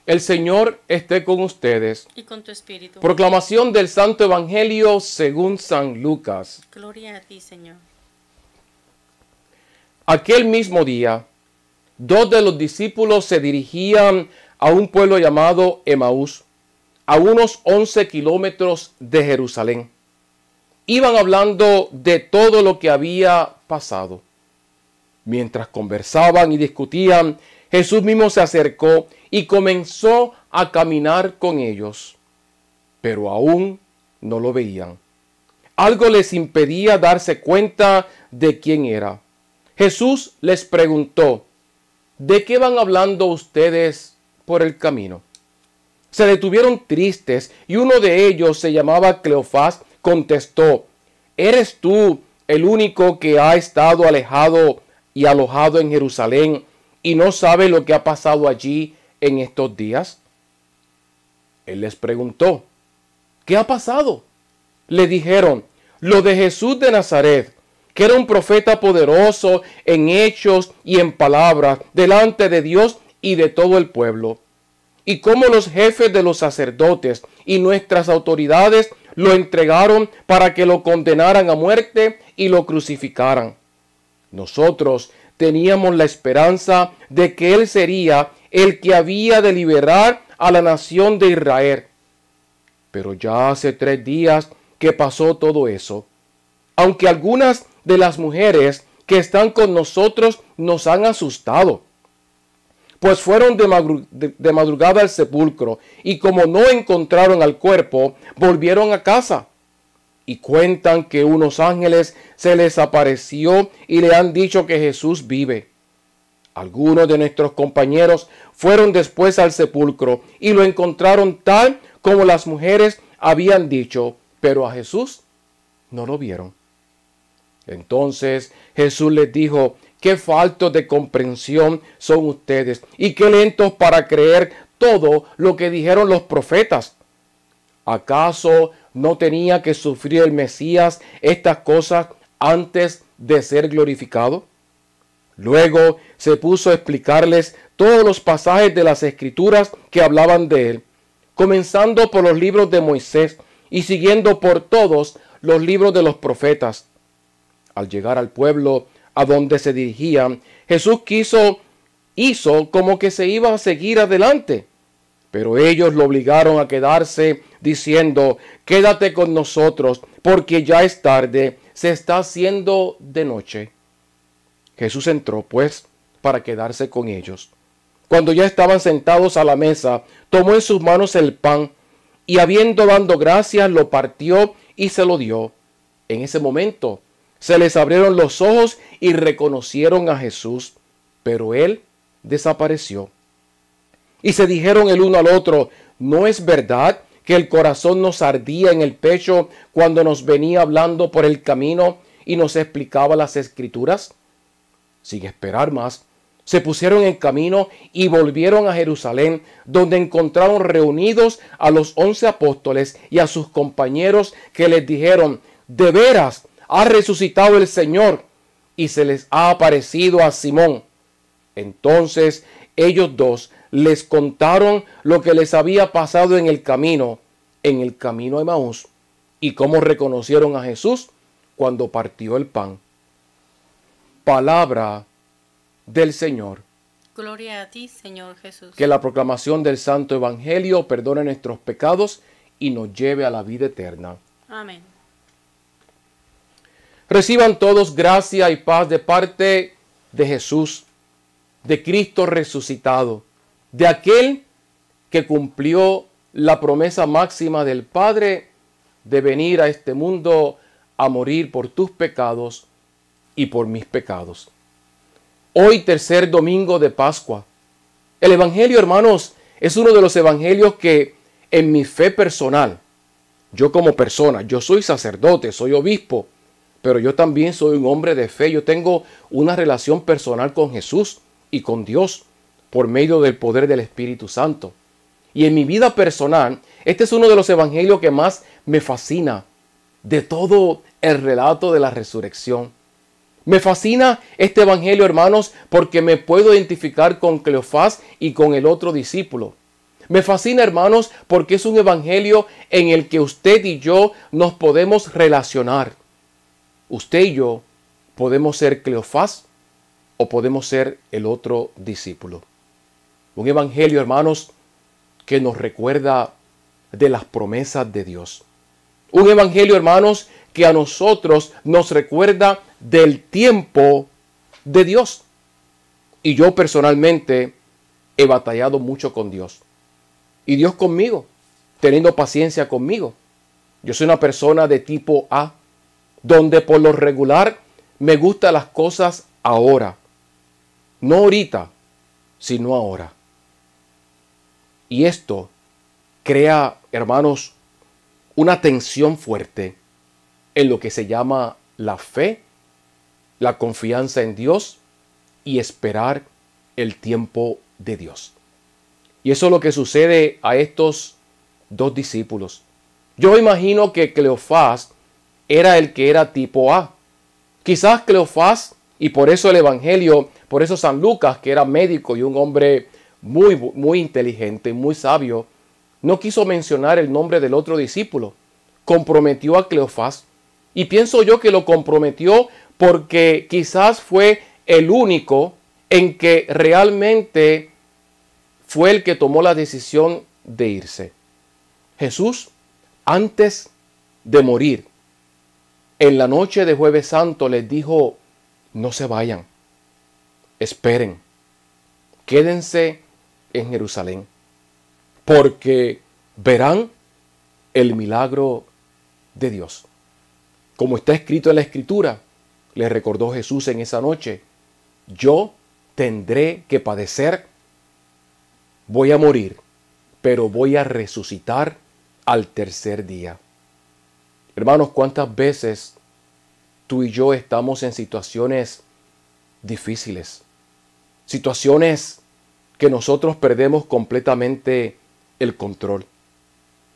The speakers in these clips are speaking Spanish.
El Señor esté con ustedes. Y con tu espíritu. Proclamación del Santo Evangelio según San Lucas. Gloria a ti, Señor. Aquel mismo día, dos de los discípulos se dirigían a un pueblo llamado Emaús, a unos 11 kilómetros de Jerusalén. Iban hablando de todo lo que había pasado. Mientras conversaban y discutían, Jesús mismo se acercó y comenzó a caminar con ellos, pero aún no lo veían. Algo les impedía darse cuenta de quién era. Jesús les preguntó: ¿de qué van hablando ustedes por el camino? Se detuvieron tristes y uno de ellos, se llamaba Cleofás, contestó: ¿eres tú el único que ha estado alejado y alojado en Jerusalén y no sabe lo que ha pasado allí en estos días? Él les preguntó: ¿qué ha pasado? Le dijeron: lo de Jesús de Nazaret, que era un profeta poderoso en hechos y en palabras delante de Dios y de todo el pueblo. Y cómo los jefes de los sacerdotes y nuestras autoridades lo entregaron para que lo condenaran a muerte y lo crucificaran. Nosotros teníamos la esperanza de que él sería el que había de liberar a la nación de Israel. Pero ya hace 3 días que pasó todo eso. Aunque algunas de las mujeres que están con nosotros nos han asustado, pues fueron de madrugada al sepulcro y como no encontraron al cuerpo, volvieron a casa. Y cuentan que unos ángeles se les apareció y le han dicho que Jesús vive. Algunos de nuestros compañeros fueron después al sepulcro y lo encontraron tal como las mujeres habían dicho, pero a Jesús no lo vieron. Entonces Jesús les dijo: qué faltos de comprensión son ustedes y qué lentos para creer todo lo que dijeron los profetas. ¿Acaso no tenía que sufrir el Mesías estas cosas antes de ser glorificado? Luego se puso a explicarles todos los pasajes de las Escrituras que hablaban de él, comenzando por los libros de Moisés y siguiendo por todos los libros de los profetas. Al llegar al pueblo a donde se dirigían, Jesús hizo como que se iba a seguir adelante, pero ellos lo obligaron a quedarse diciendo: quédate con nosotros porque ya es tarde, se está haciendo de noche. Jesús entró pues para quedarse con ellos. Cuando ya estaban sentados a la mesa, tomó en sus manos el pan y habiendo dado gracias lo partió y se lo dio. En ese momento se les abrieron los ojos y reconocieron a Jesús, pero él desapareció. Y se dijeron el uno al otro: ¿no es verdad que el corazón nos ardía en el pecho cuando nos venía hablando por el camino y nos explicaba las Escrituras? Sin esperar más, se pusieron en camino y volvieron a Jerusalén, donde encontraron reunidos a los 11 apóstoles y a sus compañeros, que les dijeron: de veras ha resucitado el Señor y se les ha aparecido a Simón. Entonces ellos dos les contaron lo que les había pasado en el camino a Emaús, y cómo reconocieron a Jesús cuando partió el pan. Palabra del Señor. Gloria a ti, Señor Jesús. Que la proclamación del Santo Evangelio perdone nuestros pecados y nos lleve a la vida eterna. Amén. Reciban todos gracia y paz de parte de Jesús, de Cristo resucitado, de aquel que cumplió la promesa máxima del Padre de venir a este mundo a morir por tus pecados y por mis pecados. Hoy, tercer domingo de Pascua. El Evangelio, hermanos, es uno de los evangelios que en mi fe personal, yo como persona, yo soy sacerdote, soy obispo, pero yo también soy un hombre de fe. Yo tengo una relación personal con Jesús y con Dios por medio del poder del Espíritu Santo. Y en mi vida personal, este es uno de los evangelios que más me fascina de todo el relato de la resurrección. Me fascina este evangelio, hermanos, porque me puedo identificar con Cleofás y con el otro discípulo. Me fascina, hermanos, porque es un evangelio en el que usted y yo nos podemos relacionar. Usted y yo podemos ser Cleofás o podemos ser el otro discípulo. Un evangelio, hermanos, que nos recuerda de las promesas de Dios. Un evangelio, hermanos, que a nosotros nos recuerda del tiempo de Dios. Y yo personalmente he batallado mucho con Dios. Y Dios conmigo, teniendo paciencia conmigo. Yo soy una persona de tipo A, donde por lo regular me gustan las cosas ahora. No ahorita, sino ahora. Y esto crea, hermanos, una tensión fuerte en lo que se llama la fe, la confianza en Dios y esperar el tiempo de Dios. Y eso es lo que sucede a estos dos discípulos. Yo imagino que Cleofás era el que era tipo A. Quizás Cleofás, y por eso el Evangelio, por eso San Lucas, que era médico y un hombre muy inteligente, muy sabio, no quiso mencionar el nombre del otro discípulo. Comprometió a Cleofás. Y pienso yo que lo comprometió porque quizás fue el único en que realmente fue el que tomó la decisión de irse. Jesús, antes de morir, en la noche de Jueves Santo les dijo, no se vayan, esperen, quédense en Jerusalén, porque verán el milagro de Dios. Como está escrito en la Escritura, le recordó Jesús en esa noche, yo tendré que padecer, voy a morir, pero voy a resucitar al tercer día. Hermanos, ¿cuántas veces tú y yo estamos en situaciones difíciles? Situaciones que nosotros perdemos completamente el control.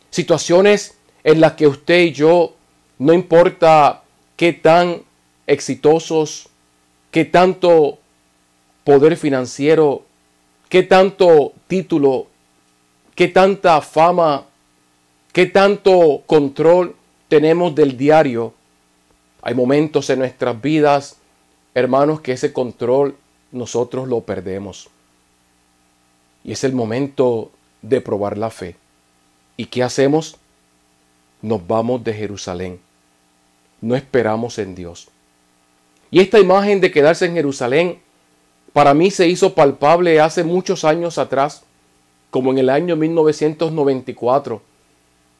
Situaciones en las que usted y yo, no importa qué tan exitosos, qué tanto poder financiero, qué tanto título, qué tanta fama, qué tanto control tenemos del diario. Hay momentos en nuestras vidas, hermanos, que ese control nosotros lo perdemos. Y es el momento de probar la fe. ¿Y qué hacemos? Nos vamos de Jerusalén. No esperamos en Dios. Y esta imagen de quedarse en Jerusalén, para mí se hizo palpable hace muchos años atrás, como en el año 1994,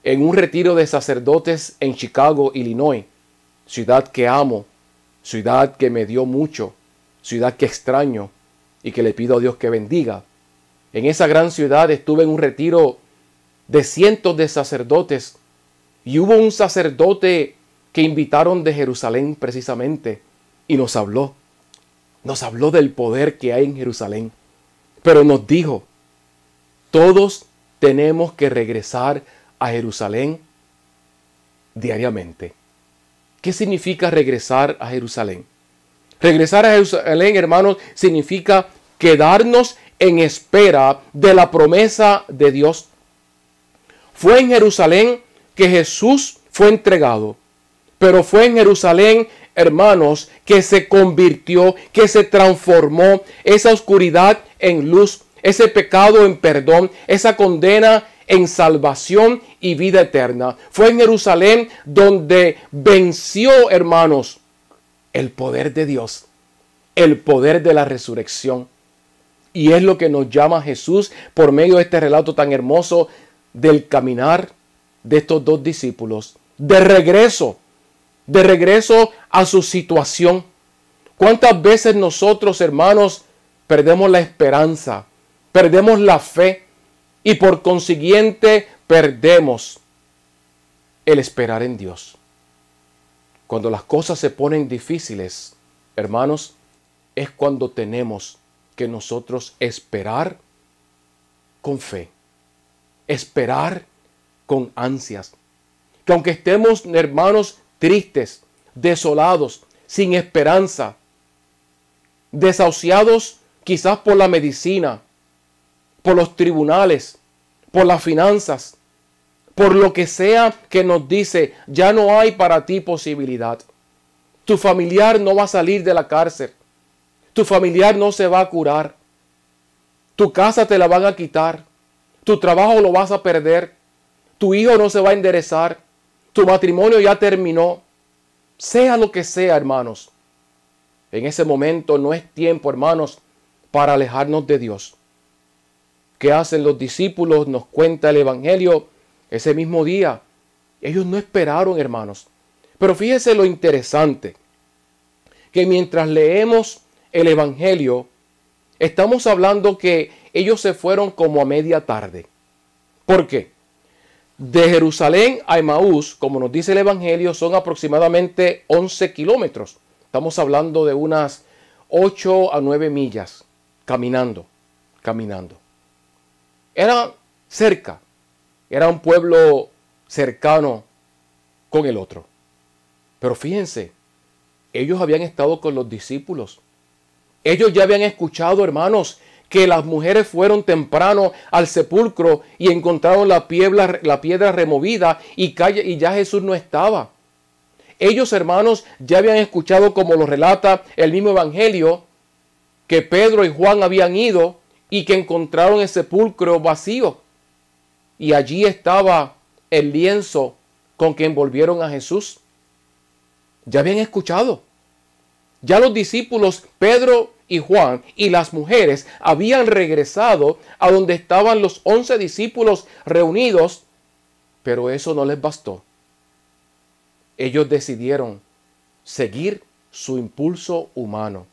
en un retiro de sacerdotes en Chicago, Illinois, ciudad que amo, ciudad que me dio mucho, ciudad que extraño y que le pido a Dios que bendiga. En esa gran ciudad estuve en un retiro de cientos de sacerdotes y hubo un sacerdote que invitaron de Jerusalén precisamente y nos habló del poder que hay en Jerusalén, pero nos dijo, todos tenemos que regresar a Jerusalén diariamente. ¿Qué significa regresar a Jerusalén? Regresar a Jerusalén, hermanos, significa quedarnos en espera de la promesa de Dios. Fue en Jerusalén que Jesús fue entregado, pero fue en Jerusalén, hermanos, que se convirtió, que se transformó esa oscuridad en luz, ese pecado en perdón, esa condena en salvación y vida eterna. Fue en Jerusalén donde venció, hermanos, el poder de Dios, el poder de la resurrección. Y es lo que nos llama Jesús por medio de este relato tan hermoso del caminar de estos dos discípulos, de regreso a su situación. ¿Cuántas veces nosotros, hermanos, perdemos la esperanza, perdemos la fe y por consiguiente perdemos el esperar en Dios? Cuando las cosas se ponen difíciles, hermanos, es cuando tenemos que nosotros esperar con fe, esperar con ansias. Que aunque estemos, hermanos, tristes, desolados, sin esperanza, desahuciados quizás por la medicina, por los tribunales, por las finanzas, por lo que sea que nos dice, ya no hay para ti posibilidad. Tu familiar no va a salir de la cárcel. Tu familiar no se va a curar. Tu casa te la van a quitar. Tu trabajo lo vas a perder. Tu hijo no se va a enderezar. Tu matrimonio ya terminó. Sea lo que sea, hermanos. En ese momento no es tiempo, hermanos, para alejarnos de Dios. ¿Qué hacen los discípulos? Nos cuenta el Evangelio ese mismo día. Ellos no esperaron, hermanos. Pero fíjese lo interesante, que mientras leemos el Evangelio, estamos hablando que ellos se fueron como a media tarde. ¿Por qué? De Jerusalén a Emaús, como nos dice el Evangelio, son aproximadamente 11 kilómetros. Estamos hablando de unas 8 a 9 millas caminando. Era cerca, era un pueblo cercano con el otro. Pero fíjense, ellos habían estado con los discípulos. Ellos ya habían escuchado, hermanos, que las mujeres fueron temprano al sepulcro y encontraron la piedra removida y ya Jesús no estaba. Ellos, hermanos, ya habían escuchado, como lo relata el mismo Evangelio, que Pedro y Juan habían ido y que encontraron el sepulcro vacío. Y allí estaba el lienzo con que envolvieron a Jesús. Ya habían escuchado. Ya los discípulos, Pedro y Juan y las mujeres, habían regresado a donde estaban los 11 discípulos reunidos, pero eso no les bastó. Ellos decidieron seguir su impulso humano,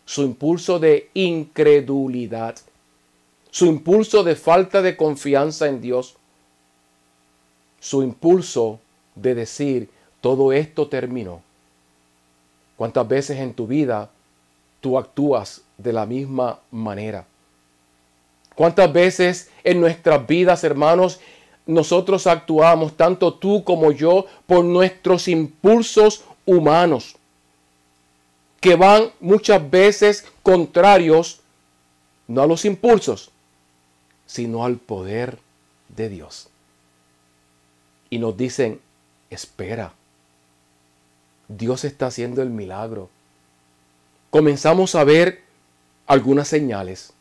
su impulso de incredulidad, su impulso de falta de confianza en Dios, su impulso de decir, todo esto terminó. ¿Cuántas veces en tu vida tú actúas de la misma manera? ¿Cuántas veces en nuestras vidas, hermanos, nosotros actuamos, tanto tú como yo, por nuestros impulsos humanos, que van muchas veces contrarios, no a los impulsos, sino al poder de Dios? Y nos dicen, espera, Dios está haciendo el milagro. Comenzamos a ver algunas señales,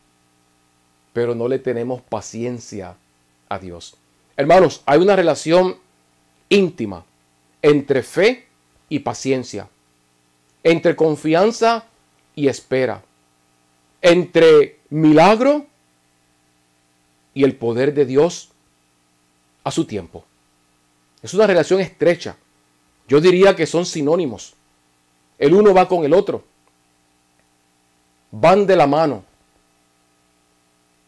pero no le tenemos paciencia a Dios. Hermanos, hay una relación íntima entre fe y paciencia, entre confianza y espera, entre milagro y el poder de Dios a su tiempo. Es una relación estrecha. Yo diría que son sinónimos. El uno va con el otro. Van de la mano.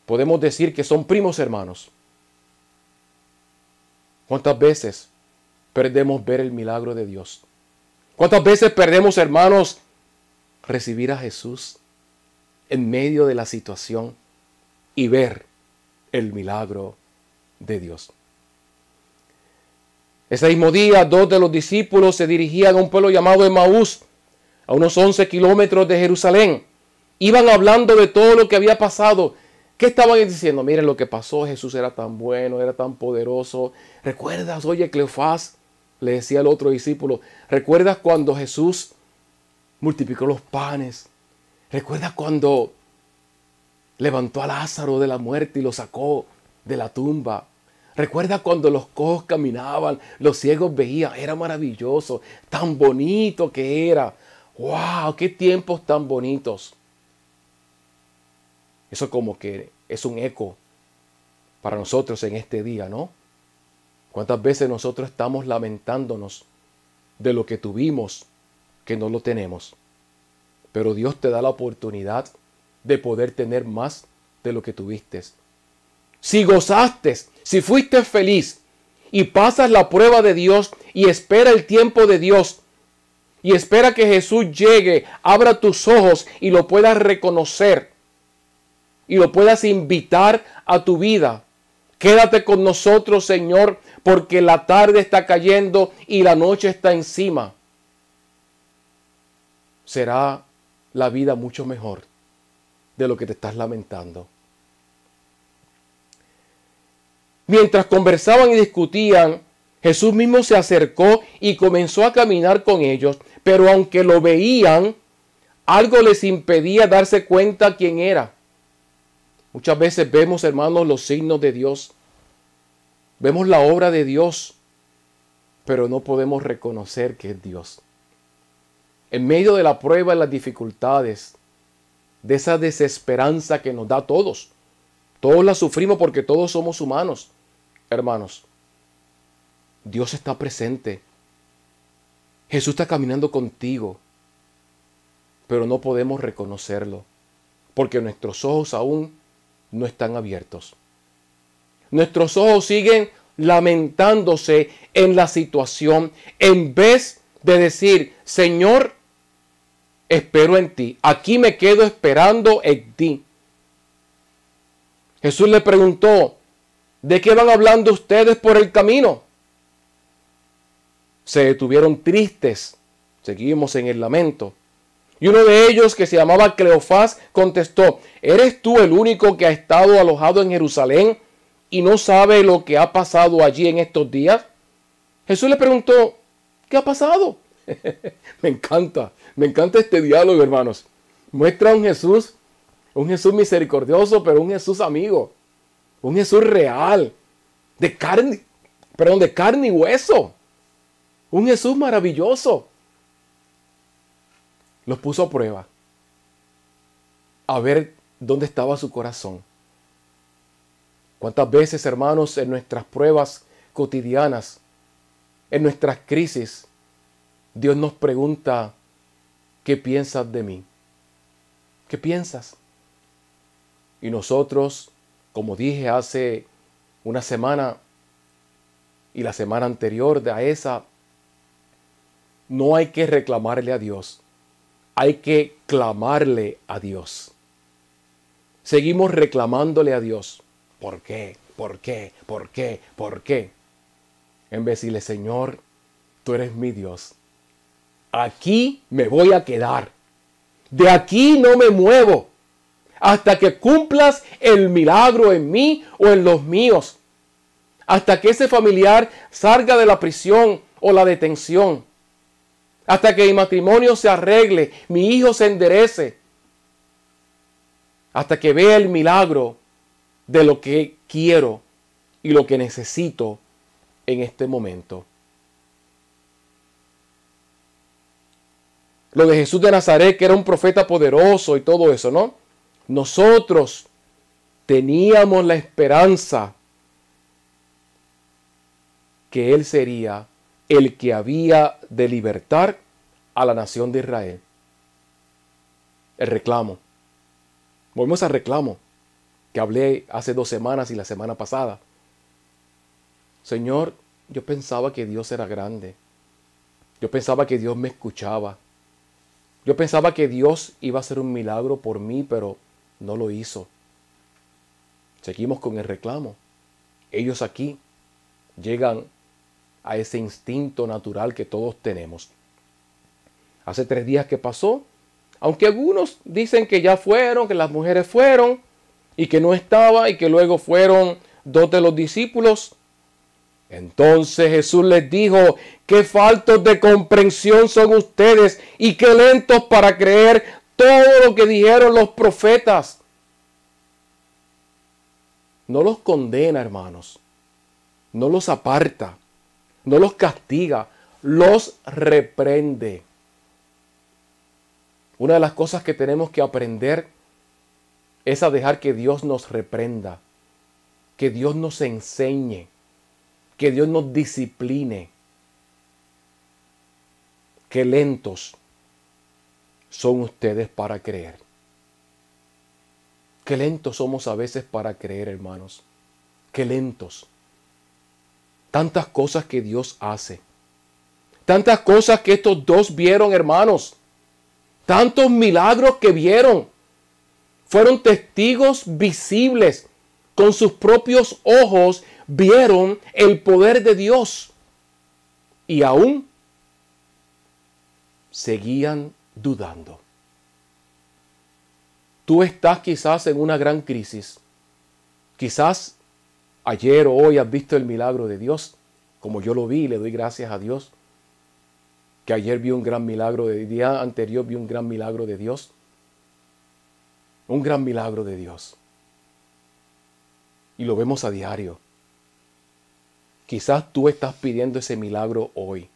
Podemos decir que son primos hermanos. ¿Cuántas veces perdemos ver el milagro de Dios? ¿Cuántas veces perdemos, hermanos, recibir a Jesús en medio de la situación y ver el milagro de Dios? Ese mismo día, 2 de los discípulos se dirigían a un pueblo llamado Emaús, a unos 11 kilómetros de Jerusalén. Iban hablando de todo lo que había pasado. ¿Qué estaban diciendo? Miren lo que pasó, Jesús era tan bueno, era tan poderoso. ¿Recuerdas, oye, Cleofás? Le decía al otro discípulo, ¿recuerdas cuando Jesús multiplicó los panes? ¿Recuerdas cuando levantó a Lázaro de la muerte y lo sacó de la tumba? ¿Recuerdas cuando los cojos caminaban, los ciegos veían? Era maravilloso, tan bonito que era. ¡Wow! ¡Qué tiempos tan bonitos! Eso como que es un eco para nosotros en este día, ¿no? ¿Cuántas veces nosotros estamos lamentándonos de lo que tuvimos que no lo tenemos? Pero Dios te da la oportunidad de poder tener más de lo que tuviste. Si gozaste, si fuiste feliz y pasas la prueba de Dios y espera el tiempo de Dios y espera que Jesús llegue, abra tus ojos y lo puedas reconocer y lo puedas invitar a tu vida. Quédate con nosotros, Señor, porque la tarde está cayendo y la noche está encima. Será la vida mucho mejor de lo que te estás lamentando. Mientras conversaban y discutían, Jesús mismo se acercó y comenzó a caminar con ellos, pero aunque lo veían, algo les impedía darse cuenta quién era. Muchas veces vemos, hermanos, los signos de Dios. Vemos la obra de Dios, pero no podemos reconocer que es Dios. En medio de la prueba y las dificultades, de esa desesperanza que nos da a todos. Todos la sufrimos porque todos somos humanos, hermanos. Dios está presente. Jesús está caminando contigo, pero no podemos reconocerlo porque nuestros ojos aún no están abiertos. Nuestros ojos siguen lamentándose en la situación en vez de decir, Señor, espero en ti. Aquí me quedo esperando en ti. Jesús le preguntó, ¿de qué van hablando ustedes por el camino? Se detuvieron tristes. Seguimos en el lamento. Y uno de ellos, que se llamaba Cleofás, contestó, ¿eres tú el único que ha estado alojado en Jerusalén y no sabe lo que ha pasado allí en estos días? Jesús le preguntó, ¿qué ha pasado? Me encanta este diálogo, hermanos. Muestra un Jesús misericordioso, pero un Jesús amigo, un Jesús real, de carne y hueso, un Jesús maravilloso. Los puso a prueba, a ver dónde estaba su corazón. ¿Cuántas veces, hermanos, en nuestras pruebas cotidianas, en nuestras crisis, Dios nos pregunta, ¿qué piensas de mí? ¿Qué piensas? Y nosotros, como dije hace una semana y la semana anterior a esa, no hay que reclamarle a Dios. Hay que clamarle a Dios. Seguimos reclamándole a Dios. ¿Por qué? ¿Por qué? ¿Por qué? ¿Por qué? En vez de decirle, Señor, tú eres mi Dios. Aquí me voy a quedar. De aquí no me muevo hasta que cumplas el milagro en mí o en los míos. Hasta que ese familiar salga de la prisión o la detención. Hasta que mi matrimonio se arregle, mi hijo se enderece. Hasta que vea el milagro de lo que quiero y lo que necesito en este momento. Lo de Jesús de Nazaret, que era un profeta poderoso y todo eso, ¿no? Nosotros teníamos la esperanza que Él sería el que había de libertar a la nación de Israel. El reclamo. Volvemos al reclamo que hablé hace 2 semanas y la semana pasada. Señor, yo pensaba que Dios era grande. Yo pensaba que Dios me escuchaba. Yo pensaba que Dios iba a hacer un milagro por mí, pero no lo hizo. Seguimos con el reclamo. Ellos aquí llegan a ese instinto natural que todos tenemos. Hace 3 días que pasó, aunque algunos dicen que ya fueron, que las mujeres fueron, y que no estaba, y que luego fueron 2 de los discípulos. Entonces Jesús les dijo, qué faltos de comprensión son ustedes, y qué lentos para creer todo lo que dijeron los profetas. No los condena, hermanos. No los aparta. No los castiga. Los reprende. Una de las cosas que tenemos que aprender es a dejar que Dios nos reprenda. Que Dios nos enseñe. Que Dios nos discipline. Qué lentos son ustedes para creer. Qué lentos somos a veces para creer, hermanos. Qué lentos. Tantas cosas que Dios hace. Tantas cosas que estos 2 vieron, hermanos. Tantos milagros que vieron. Fueron testigos visibles. Con sus propios ojos vieron el poder de Dios. Y aún seguían dudando. Tú estás quizás en una gran crisis. Quizás ayer o hoy has visto el milagro de Dios, como yo lo vi y le doy gracias a Dios. Que ayer vi un gran milagro, el día anterior vi un gran milagro de Dios. Un gran milagro de Dios. Y lo vemos a diario. Quizás tú estás pidiendo ese milagro hoy.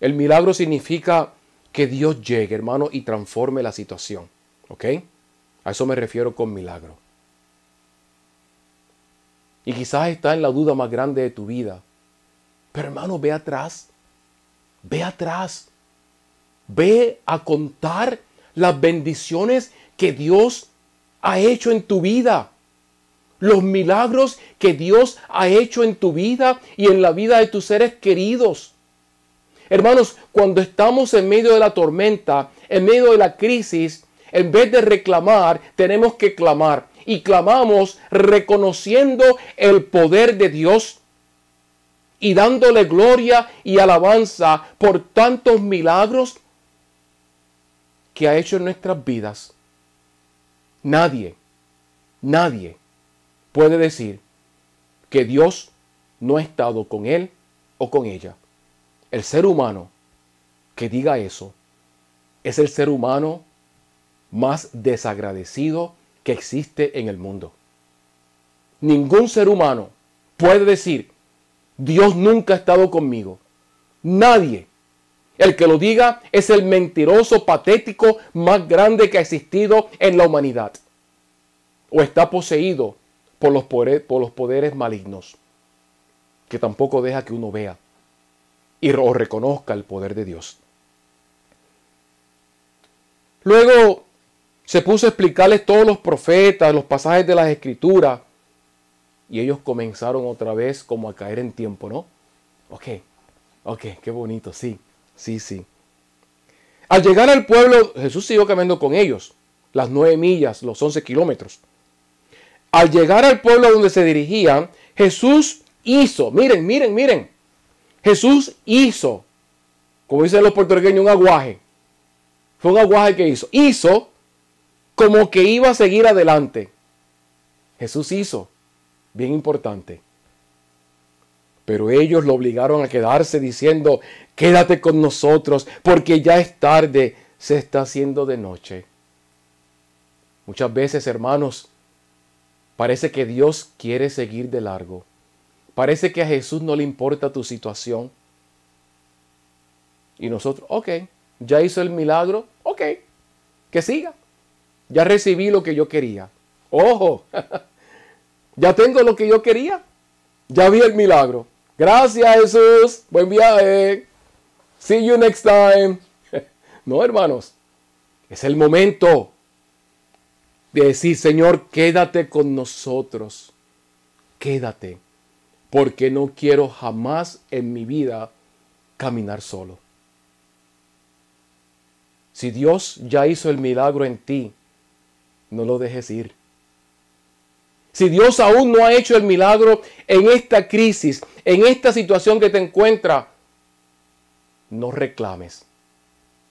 El milagro significa que Dios llegue, hermano, y transforme la situación. ¿Ok? A eso me refiero con milagro. Y quizás estás en la duda más grande de tu vida. Pero hermano, ve atrás. Ve atrás. Ve a contar las bendiciones que Dios ha hecho en tu vida. Los milagros que Dios ha hecho en tu vida y en la vida de tus seres queridos. Hermanos, cuando estamos en medio de la tormenta, en medio de la crisis, en vez de reclamar, tenemos que clamar. Y clamamos reconociendo el poder de Dios y dándole gloria y alabanza por tantos milagros que ha hecho en nuestras vidas. Nadie puede decir que Dios no ha estado con él o con ella. El ser humano que diga eso es el ser humano más desagradecido que existe en el mundo. Ningún ser humano puede decir, Dios nunca ha estado conmigo. Nadie. El que lo diga es el mentiroso patético más grande que ha existido en la humanidad. O está poseído por los poderes malignos, que tampoco deja que uno vea o reconozca el poder de Dios. Luego se puso a explicarles todos los profetas, los pasajes de las Escrituras, y ellos comenzaron otra vez como a caer en tiempo, ¿no? Ok, qué bonito, sí. Al llegar al pueblo, Jesús siguió caminando con ellos, las 9 millas, los 11 kilómetros. Al llegar al pueblo donde se dirigían, Jesús hizo, miren. Jesús hizo, como dicen los puertorriqueños, un aguaje. Fue un aguaje que hizo. Hizo como que iba a seguir adelante. Jesús hizo, bien importante. Pero ellos lo obligaron a quedarse diciendo, quédate con nosotros porque ya es tarde, se está haciendo de noche. Muchas veces, hermanos, parece que Dios quiere seguir de largo. Parece que a Jesús no le importa tu situación. Y nosotros, ya hizo el milagro, que siga. Ya recibí lo que yo quería. Ojo, ya tengo lo que yo quería. Ya vi el milagro. Gracias, Jesús. Buen viaje. See you next time. No, hermanos. Es el momento de decir, Señor, quédate con nosotros. Quédate. Porque no quiero jamás en mi vida caminar solo. Si Dios ya hizo el milagro en ti, no lo dejes ir. Si Dios aún no ha hecho el milagro en esta crisis, en esta situación que te encuentras, no reclames,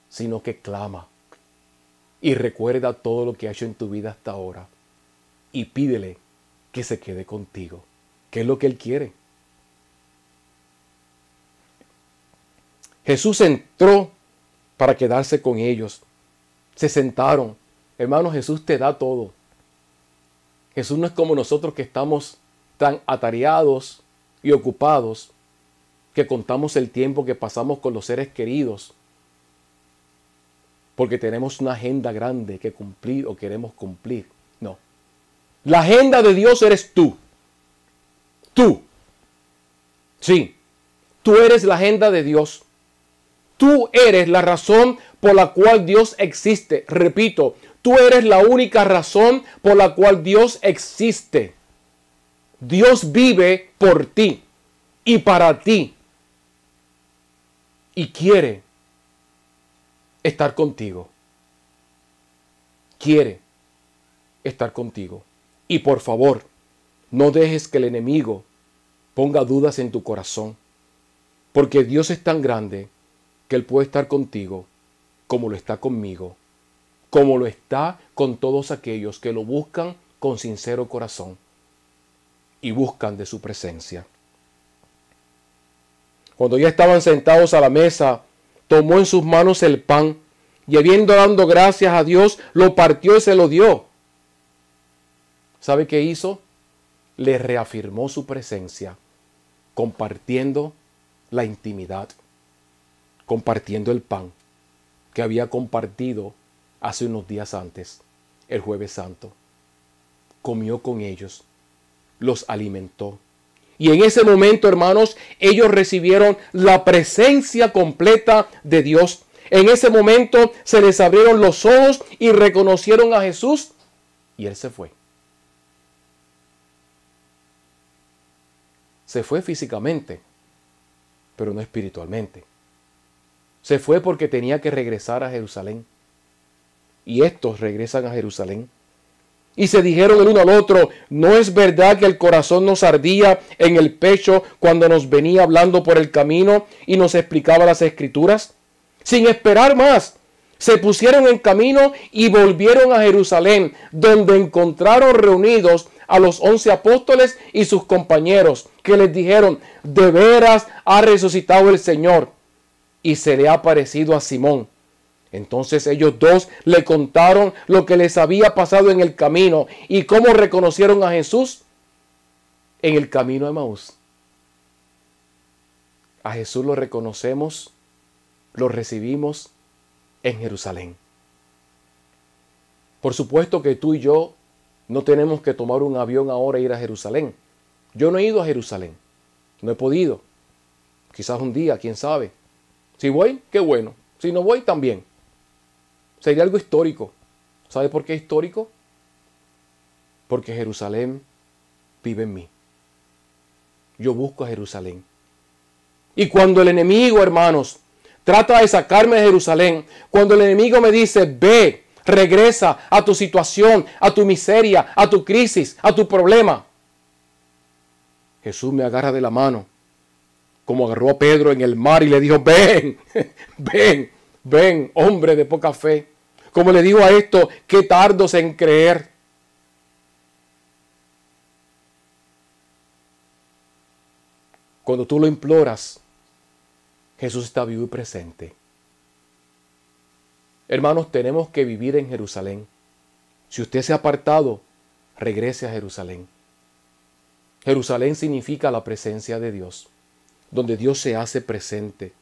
sino que clama. Y recuerda todo lo que ha hecho en tu vida hasta ahora. Y pídele que se quede contigo, que es lo que Él quiere. Jesús entró para quedarse con ellos. Se sentaron. Hermano, Jesús te da todo. Jesús no es como nosotros que estamos tan atareados y ocupados que contamos el tiempo que pasamos con los seres queridos porque tenemos una agenda grande que cumplir o queremos cumplir. No. La agenda de Dios eres tú. Tú. Sí. Tú eres la agenda de Dios. Tú eres la razón por la cual Dios existe. Repito, tú eres la única razón por la cual Dios existe. Dios vive por ti y para ti. Y quiere estar contigo. Quiere estar contigo. Y por favor, no dejes que el enemigo ponga dudas en tu corazón. Porque Dios es tan grande que Él puede estar contigo como lo está conmigo. Como lo está con todos aquellos que lo buscan con sincero corazón. y buscan de su presencia. Cuando ya estaban sentados a la mesa, tomó en sus manos el pan y habiendo dado gracias a Dios, lo partió y se lo dio. ¿Sabe qué hizo? Le reafirmó su presencia, compartiendo la intimidad, compartiendo el pan que había compartido hace unos días antes, el Jueves Santo. Comió con ellos, los alimentó. Y en ese momento, hermanos, ellos recibieron la presencia completa de Dios. En ese momento se les abrieron los ojos y reconocieron a Jesús y Él se fue. Se fue físicamente, pero no espiritualmente. Se fue porque tenía que regresar a Jerusalén. Y estos regresan a Jerusalén. Y se dijeron el uno al otro, ¿no es verdad que el corazón nos ardía en el pecho cuando nos venía hablando por el camino y nos explicaba las Escrituras? Sin esperar más, se pusieron en camino y volvieron a Jerusalén, donde encontraron reunidos a los 11 apóstoles y sus compañeros, que les dijeron, de veras ha resucitado el Señor y se le ha aparecido a Simón. Entonces ellos dos le contaron lo que les había pasado en el camino y cómo reconocieron a Jesús en el camino de Emaús. A Jesús lo reconocemos, lo recibimos en Jerusalén. Por supuesto que tú y yo no tenemos que tomar un avión ahora e ir a Jerusalén. Yo no he ido a Jerusalén, no he podido. Quizás un día, quién sabe. Si voy, qué bueno. Si no voy, también. Sería algo histórico. ¿Sabe por qué histórico? Porque Jerusalén vive en mí. Yo busco a Jerusalén. Y cuando el enemigo, hermanos, trata de sacarme de Jerusalén, cuando el enemigo me dice, ve, regresa a tu situación, a tu miseria, a tu crisis, a tu problema, Jesús me agarra de la mano, como agarró a Pedro en el mar y le dijo, ven, ven, ven, hombre de poca fe. Como le digo a esto, qué tardos en creer. Cuando tú lo imploras, Jesús está vivo y presente. Hermanos, tenemos que vivir en Jerusalén. Si usted se ha apartado, regrese a Jerusalén. Jerusalén significa la presencia de Dios, donde Dios se hace presente,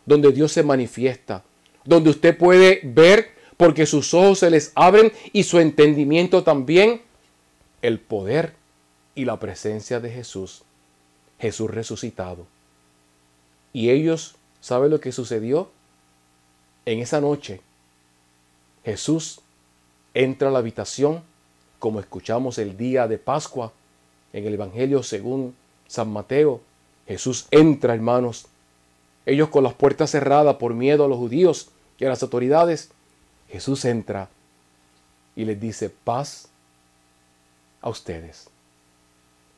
donde Dios se manifiesta, donde usted puede ver, porque sus ojos se les abren y su entendimiento también, el poder y la presencia de Jesús, Jesús resucitado. Y ellos, ¿saben lo que sucedió? En esa noche, Jesús entra a la habitación, como escuchamos el día de Pascua, en el Evangelio según San Mateo. Jesús entra, hermanos. Ellos con las puertas cerradas por miedo a los judíos y a las autoridades. Jesús entra y les dice, paz a ustedes.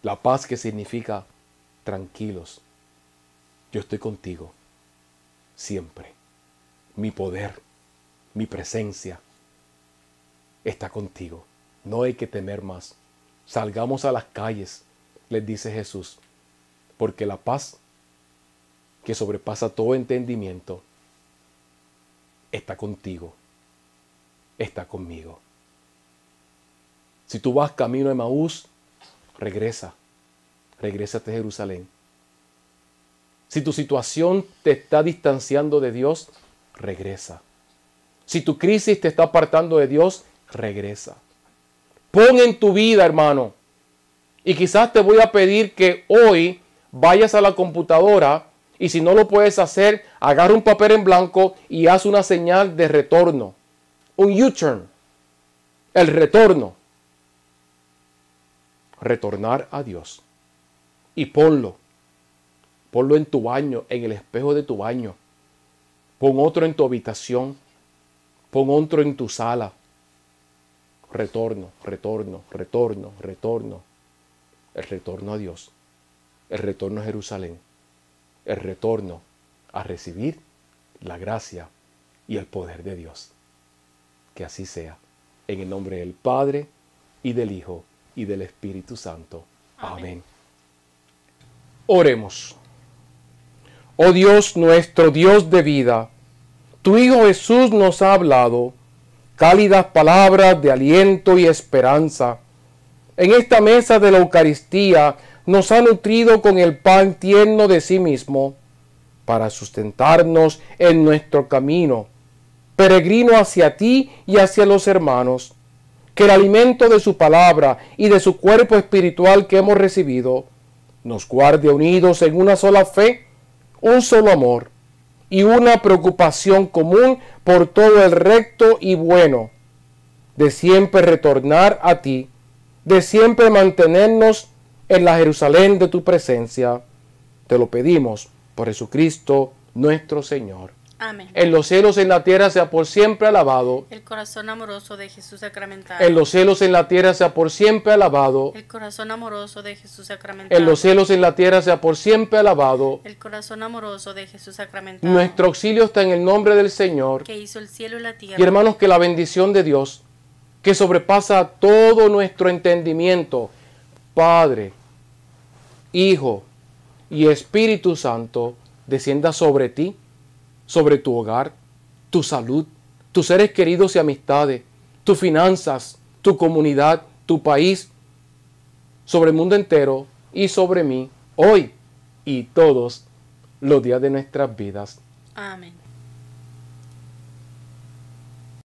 La paz que significa tranquilos. Yo estoy contigo siempre. Mi poder, mi presencia está contigo. No hay que temer más. Salgamos a las calles, les dice Jesús, porque la paz que sobrepasa todo entendimiento está contigo, está conmigo. Si tú vas camino a Emaús, regrésate a Jerusalén. Si tu situación te está distanciando de Dios, regresa. Si tu crisis te está apartando de Dios, regresa. Pon en tu vida, hermano. Y quizás te voy a pedir que hoy vayas a la computadora y si no lo puedes hacer, agarra un papel en blanco y haz una señal de retorno. Un U-turn. El retorno. Retornar a Dios. Y ponlo. Ponlo en tu baño, en el espejo de tu baño. Pon otro en tu habitación. Pon otro en tu sala. Retorno, retorno, retorno, retorno. El retorno a Dios. El retorno a Jerusalén. El retorno a recibir la gracia y el poder de Dios. Que así sea. En el nombre del Padre, y del Hijo, y del Espíritu Santo. Amén. Oremos. Oh Dios nuestro, Dios de vida, tu Hijo Jesús nos ha hablado cálidas palabras de aliento y esperanza. En esta mesa de la Eucaristía nos ha nutrido con el pan tierno de sí mismo para sustentarnos en nuestro camino, peregrino hacia ti y hacia los hermanos. Que el alimento de su palabra y de su cuerpo espiritual que hemos recibido nos guarde unidos en una sola fe, un solo amor y una preocupación común por todo el recto y bueno, de siempre retornar a ti, de siempre mantenernos en la Jerusalén de tu presencia. Te lo pedimos por Jesucristo nuestro Señor. Amén. En los cielos, en la tierra, sea por siempre alabado. El corazón amoroso de Jesús sacramentado. En los cielos, en la tierra, sea por siempre alabado. El corazón amoroso de Jesús sacramentado. En los cielos, en la tierra, sea por siempre alabado. El corazón amoroso de Jesús sacramentado. Nuestro auxilio está en el nombre del Señor. Que hizo el cielo y la tierra. Y hermanos, que la bendición de Dios, que sobrepasa todo nuestro entendimiento, Padre, Hijo y Espíritu Santo, descienda sobre ti, sobre tu hogar, tu salud, tus seres queridos y amistades, tus finanzas, tu comunidad, tu país, sobre el mundo entero y sobre mí, hoy y todos los días de nuestras vidas. Amén.